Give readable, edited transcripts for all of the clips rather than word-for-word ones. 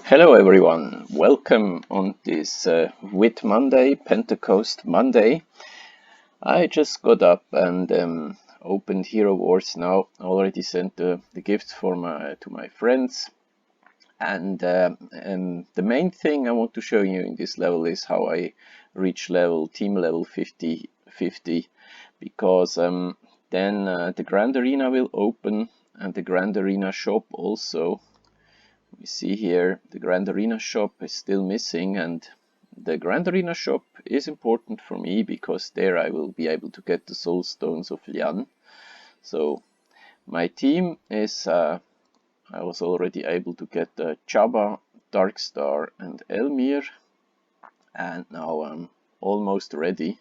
Hello everyone, welcome on this Whit Monday, Pentecost Monday. I just got up and opened Hero Wars now. Already sent the gifts to my friends, and the main thing I want to show you in this level is how I reach team level 50, because then the Grand Arena will open, and the Grand Arena shop also. We see here the Grand Arena shop is still missing, and the Grand Arena shop is important for me because there I will be able to get the Soul Stones of Lian. So my team is, I was already able to get Chaba, Darkstar and Elmir, and now I'm almost ready.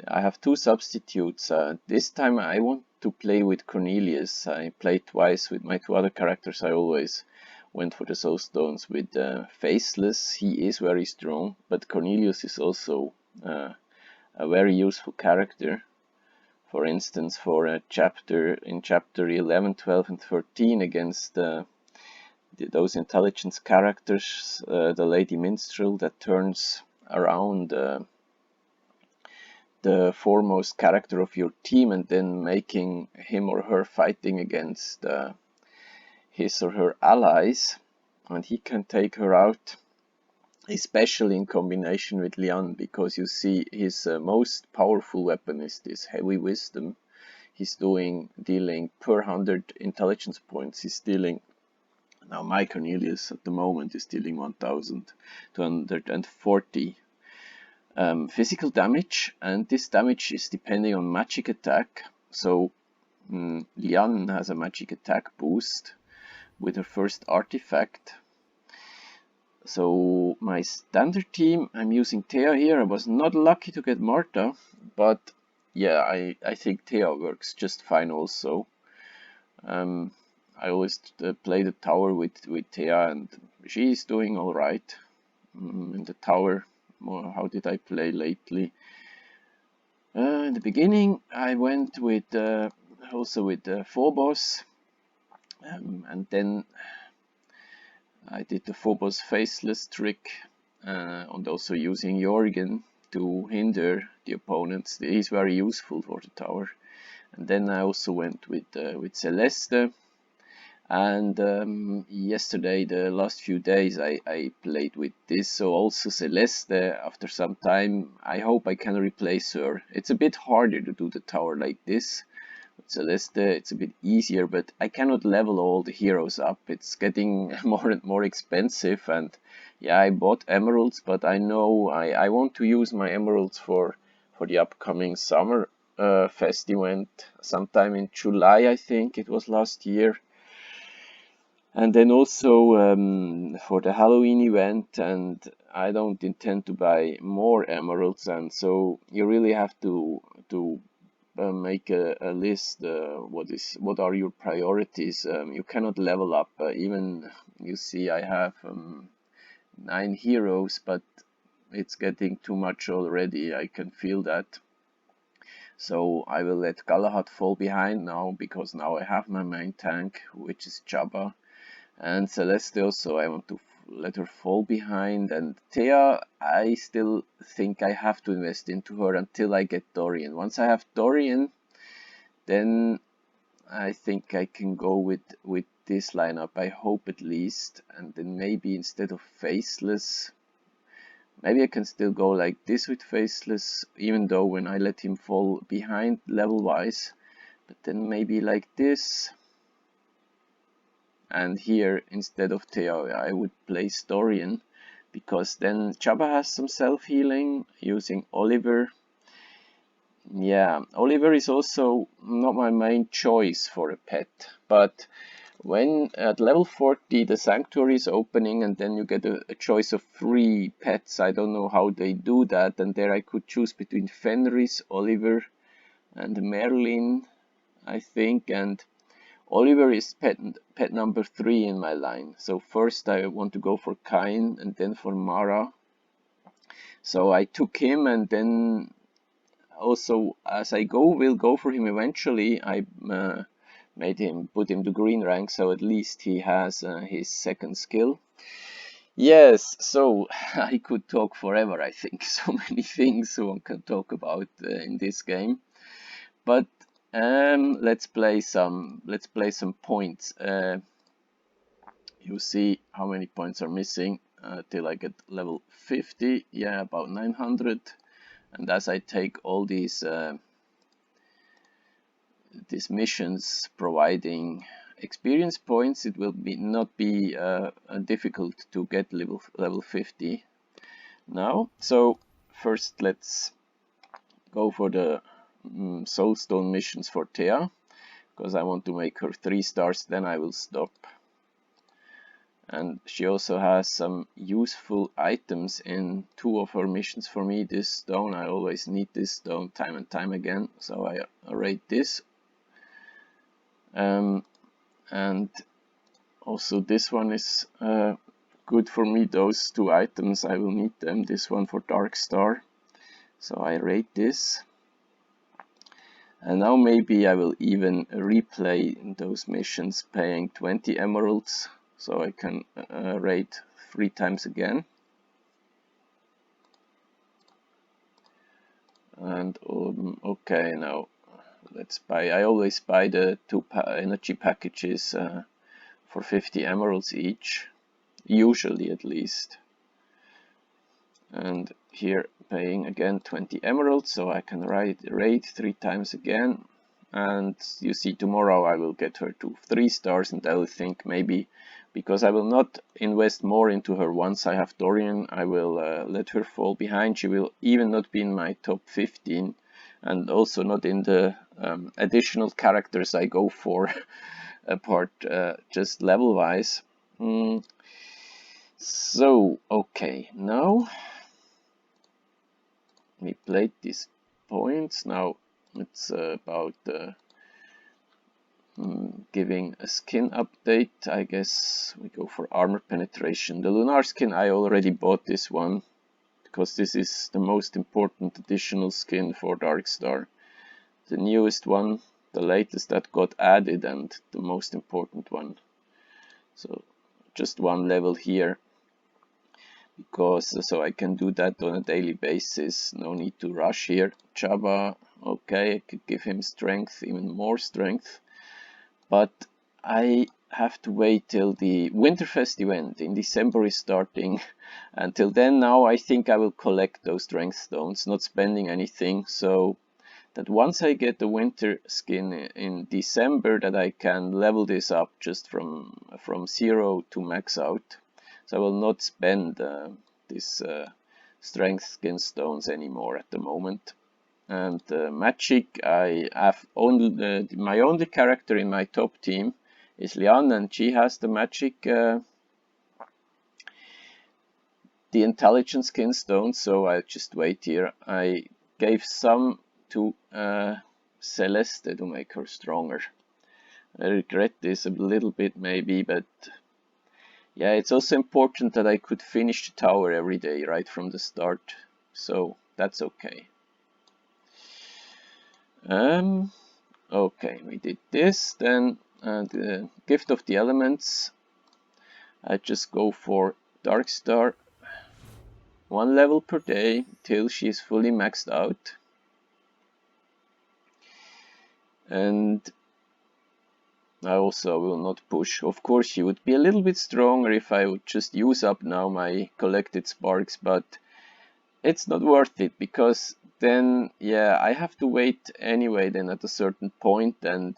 I have two substitutes. This time I want to play with Cornelius. I played twice with my two other characters. I always went for the Soul Stones with Faceless. He is very strong, but Cornelius is also a very useful character. For instance, for in chapter 11, 12 and 13 against those intelligence characters, the Lady Minstrel that turns around the foremost character of your team and then making him or her fighting against his or her allies, and he can take her out, especially in combination with Lian, because you see his most powerful weapon is this Heavy Wisdom. He's dealing per 100 intelligence points, he's dealing, now my Cornelius at the moment is dealing 1240 physical damage, and this damage is depending on magic attack. So Lian has a magic attack boost with her first artifact. So my standard team, I'm using Thea here. I was not lucky to get Marta, but yeah, I think Thea works just fine also. I always play the tower with Thea, and she's doing alright in the tower. How did I play lately? In the beginning I went with also with Phobos, and then I did the Phobos Faceless trick, and also using Jorgen to hinder the opponents. He's very useful for the tower. And then I also went with Celeste, and yesterday, the last few days, I played with this. So also Celeste, after some time, I hope I can replace her. It's a bit harder to do the tower like this. With Celeste, it's a bit easier, but I cannot level all the heroes up. It's getting more and more expensive, and yeah, I bought emeralds, but I know I want to use my emeralds for the upcoming summer fest event, sometime in July, I think it was last year. And then also for the Halloween event, and I don't intend to buy more emeralds, and so you really have to make a list. What are your priorities? You cannot level up. Even you see, I have 9 heroes, but it's getting too much already. I can feel that. So I will let Galahad fall behind now, because now I have my main tank, which is Chaba. And Celeste also, I want to let her fall behind. And Thea, I still think I have to invest into her until I get Dorian. Once I have Dorian, then I think I can go with this lineup, I hope at least. And then maybe instead of Faceless, maybe I can still go like this with Faceless, even though when I let him fall behind level-wise. But then maybe like this. And here, instead of Thea, I would place Dorian, because then Chaba has some self-healing using Oliver. Yeah, Oliver is also not my main choice for a pet, but when at level 40 the Sanctuary is opening, and then you get a choice of 3 pets. I don't know how they do that, and there I could choose between Fenris, Oliver and Merlin, I think, and Oliver is pet number 3 in my line. So first I want to go for Kain and then for Mara. So I took him, and then also as I will go for him eventually. I put him to green rank, so at least he has his second skill. Yes, so I could talk forever, I think. So many things one can talk about in this game. But let's play some points. You see how many points are missing till I get level 50. Yeah, about 900. And as I take all these missions providing experience points, it will not be difficult to get level 50 now. So first let's go for the Soulstone missions for Thea, because I want to make her 3 stars, then I will stop. And she also has some useful items in 2 of her missions for me. This stone, I always need this stone time and time again, so I rate this. And also this one is good for me, those 2 items, I will need them. This one for Dark Star, so I rate this. And now maybe I will even replay those missions paying 20 emeralds, so I can rate 3 times again. And okay, now let's buy. I always buy the 2 energy packages for 50 emeralds each, usually at least. And here paying again 20 emeralds, so I can rate 3 times again. And you see, tomorrow I will get her to 3 stars, and I will think maybe, because I will not invest more into her once I have Dorian, I will let her fall behind. She will even not be in my top 15, and also not in the additional characters I go for apart just level wise. So okay, now we played these points. Now it's about giving a skin update. I guess we go for armor penetration. The lunar skin, I already bought this one because this is the most important additional skin for Darkstar. The newest one, the latest that got added, and the most important one. So just 1 level here, because so I can do that on a daily basis. No need to rush here. Chaba, okay, I could give him strength, even more strength, but I have to wait till the Winterfest event in December is starting. Until then, now I think I will collect those strength stones, not spending anything, so that once I get the winter skin in December, that I can level this up just from 0 to max out. So I will not spend this strength skin stones anymore at the moment. And magic, I have only my only character in my top team is Lian, and she has the magic, the intelligence skin stone. So I just wait here. I gave some to Celeste to make her stronger. I regret this a little bit maybe, but yeah, it's also important that I could finish the tower every day right from the start, so that's okay. Okay, we did this. Then the Gift of the Elements, I just go for Darkstar 1 level per day till she's fully maxed out. And I also will not push. Of course, she would be a little bit stronger if I would just use up now my collected sparks, but it's not worth it, because then, yeah, I have to wait anyway then at a certain point, and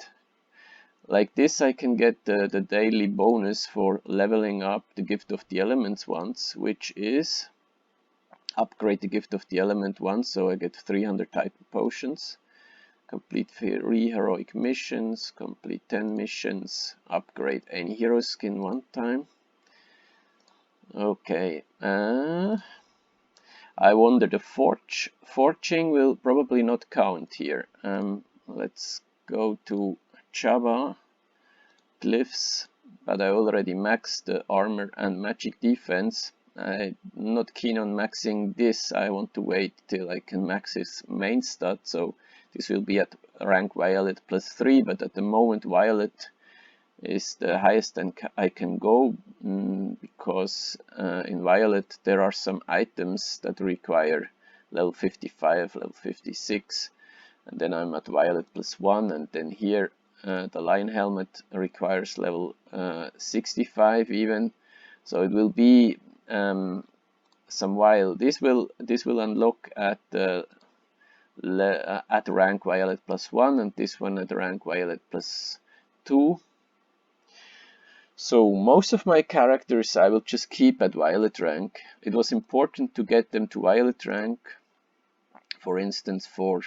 like this I can get the daily bonus for leveling up the Gift of the Elements once, which is upgrade the Gift of the Element once, so I get 300 type of potions. Complete 3 heroic missions, complete 10 missions, upgrade any hero skin 1 time. Okay, I wonder, the forging will probably not count here. Let's go to Chaba, glyphs, but I already maxed the armor and magic defense. I'm not keen on maxing this. I want to wait till I can max his main stat, so this will be at rank Violet +3, but at the moment Violet is the highest I can go, because in Violet there are some items that require level 55, level 56, and then I'm at Violet +1, and then here the Lion Helmet requires level 65 even, so it will be some while. This will unlock at the at rank Violet +1, and this one at rank Violet +2. So most of my characters I will just keep at Violet rank. It was important to get them to Violet rank. For instance, for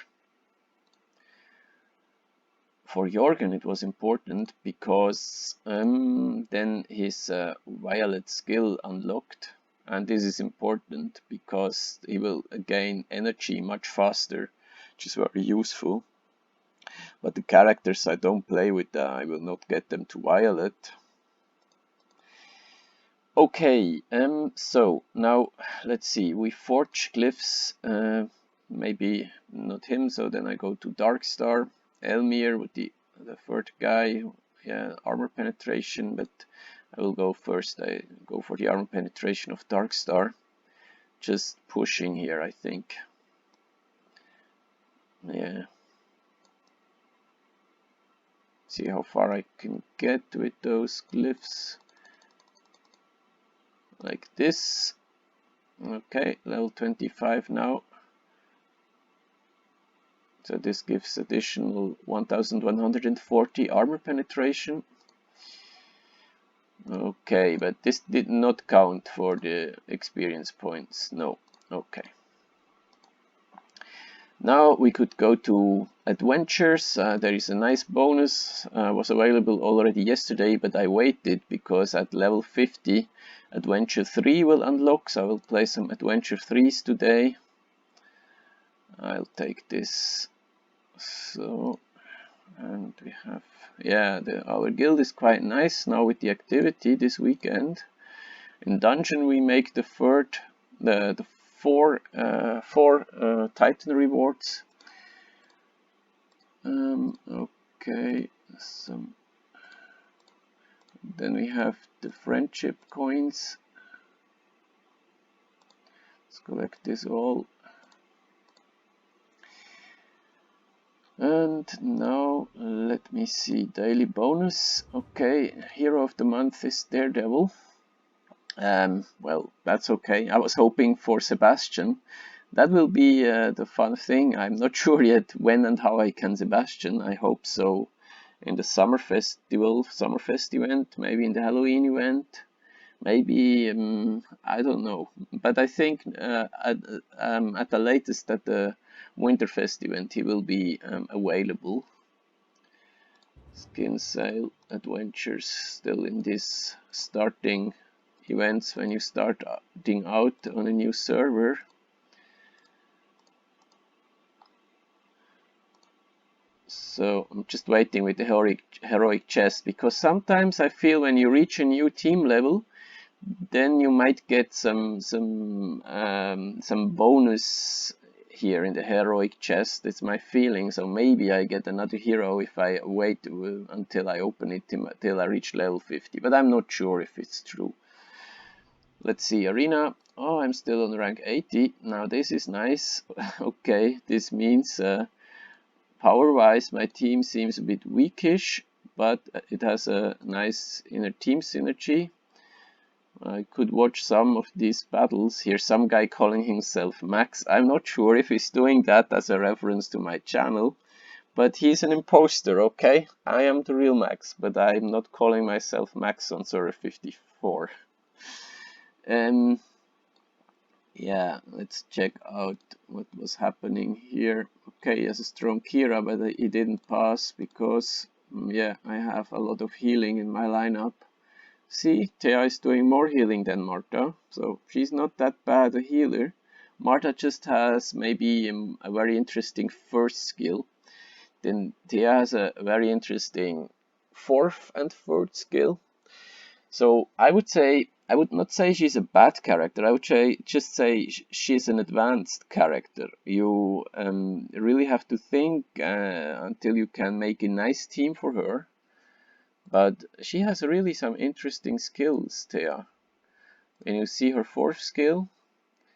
Jorgen it was important because then his Violet skill unlocked, and this is important because he will gain energy much faster, which is very useful. But the characters I don't play with, I will not get them to Violet. Okay, so now let's see, we forge glyphs, maybe not him, so then I go to Darkstar, Elmir with the third guy, yeah, armor penetration, but I will go first, I go for the armor penetration of Darkstar, just pushing here I think, yeah, see how far I can get with those glyphs. Like this. Okay, level 25 now. So this gives additional 1140 armor penetration. Okay, but this did not count for the experience points. No. Okay. Now we could go to adventures. There is a nice bonus, was available already yesterday, but I waited because at level 50 adventure 3 will unlock, so I will play some adventure 3s today. I'll take this. So, and we have, yeah, our guild is quite nice now with the activity this weekend. In dungeon we make the four Titan rewards. Okay, then we have the friendship coins. Let's collect this all. And now let me see, daily bonus. Okay, hero of the month is Daredevil. Well, that's okay. I was hoping for Sebastian. That will be the fun thing. I'm not sure yet when and how I can Sebastian. I hope so in the Summerfest event, maybe in the Halloween event, maybe I don't know. But I think at the latest at the Winterfest event he will be available. Skin sale adventures still in this starting events when you starting out on a new server. So I'm just waiting with the heroic chest, because sometimes I feel when you reach a new team level, then you might get some bonus here in the heroic chest. It's my feeling. So maybe I get another hero if I wait until I open it till I reach level 50. But I'm not sure if it's true. Let's see, arena. Oh, I'm still on rank 80. Now this is nice. Okay, this means power-wise my team seems a bit weakish, but it has a nice inner team synergy. I could watch some of these battles. Here's some guy calling himself Max. I'm not sure if he's doing that as a reference to my channel, but he's an imposter, okay? I am the real Max, but I'm not calling myself Max on server 54. Yeah, let's check out what was happening here. Okay, he has a strong Kira, but he didn't pass because, yeah, I have a lot of healing in my lineup. See, Thea is doing more healing than Marta, so she's not that bad a healer. Marta just has maybe a very interesting first skill. Then Thea has a very interesting fourth and third skill. So I would not say she's a bad character. I would just say she's an advanced character. You really have to think until you can make a nice team for her. But she has really some interesting skills, Thea. When you see her fourth skill,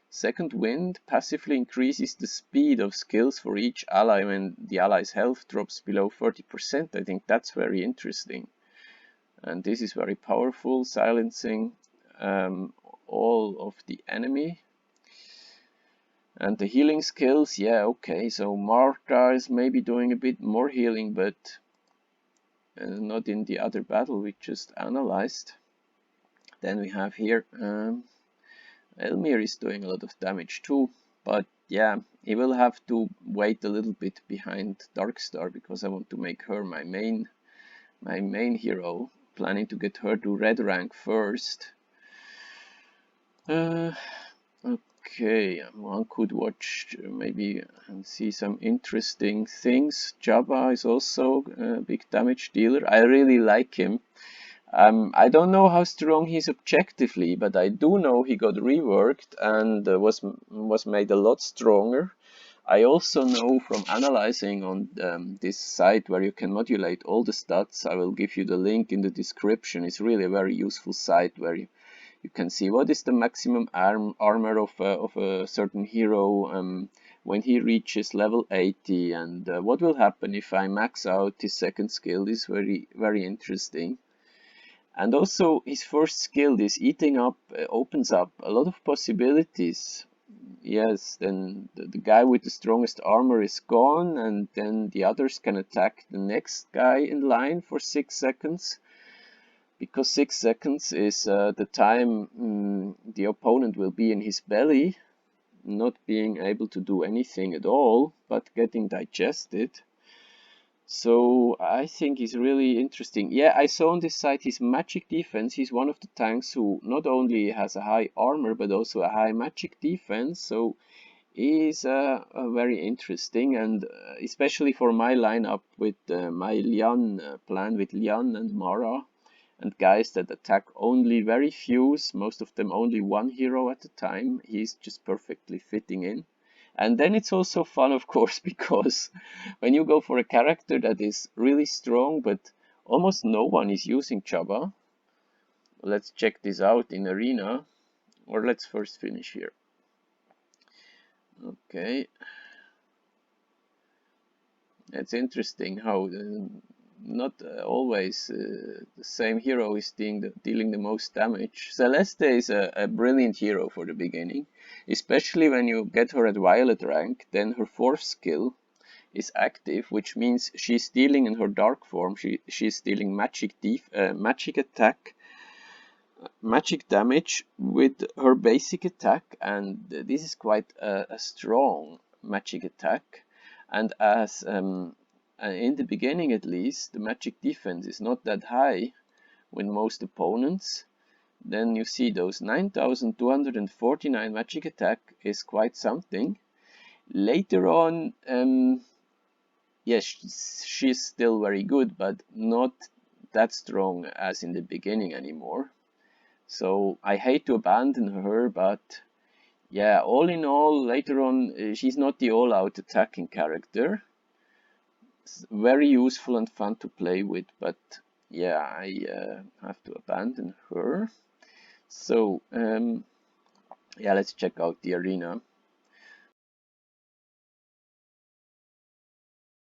Second Wind passively increases the speed of skills for each ally when the ally's health drops below 30%. I think that's very interesting. And this is very powerful, silencing all of the enemy. And the healing skills, yeah, okay, so Martha is maybe doing a bit more healing, but not in the other battle we just analyzed. Then we have here Elmir is doing a lot of damage too, but yeah, he will have to wait a little bit behind Darkstar because I want to make her my main hero. Planning to get her to red rank first. Okay, one could watch maybe and see some interesting things. Jabba is also a big damage dealer. I really like him. I don't know how strong he is objectively, but I do know he got reworked and was made a lot stronger. I also know from analyzing on this site where you can modulate all the stats. I will give you the link in the description. It's really a very useful site where you can see what is the maximum armor of a certain hero when he reaches level 80, and what will happen if I max out his second skill. This is very interesting. And also his first skill, this eating up, opens up a lot of possibilities. Yes, then the guy with the strongest armor is gone, and then the others can attack the next guy in line for 6 seconds. Because 6 seconds is the time the opponent will be in his belly, not being able to do anything at all, but getting digested. So I think he's really interesting. Yeah, I saw on this site his magic defense. He's one of the tanks who not only has a high armor, but also a high magic defense. So he's very interesting, and especially for my lineup with my Lian plan with Lian and Mara, and guys that attack only very few, most of them only one hero at a time. He's just perfectly fitting in. And then it's also fun, of course, because when you go for a character that is really strong, but almost no one is using Jabba. Let's check this out in Arena, or let's first finish here. Okay. It's interesting how not always the same hero is dealing the most damage. Celeste is a brilliant hero for the beginning, especially when you get her at Violet rank. Then her fourth skill is active, which means she's dealing in her dark form. She's dealing magic attack, magic damage with her basic attack, and this is quite a strong magic attack. And as in the beginning at least, the magic defense is not that high with most opponents. Then you see those 9,249 magic attack is quite something. Later on, yes, she's still very good, but not that strong as in the beginning anymore. So I hate to abandon her, but yeah, all in all, later on, she's not the all-out attacking character. Very useful and fun to play with, but yeah, I have to abandon her. So yeah, let's check out the arena.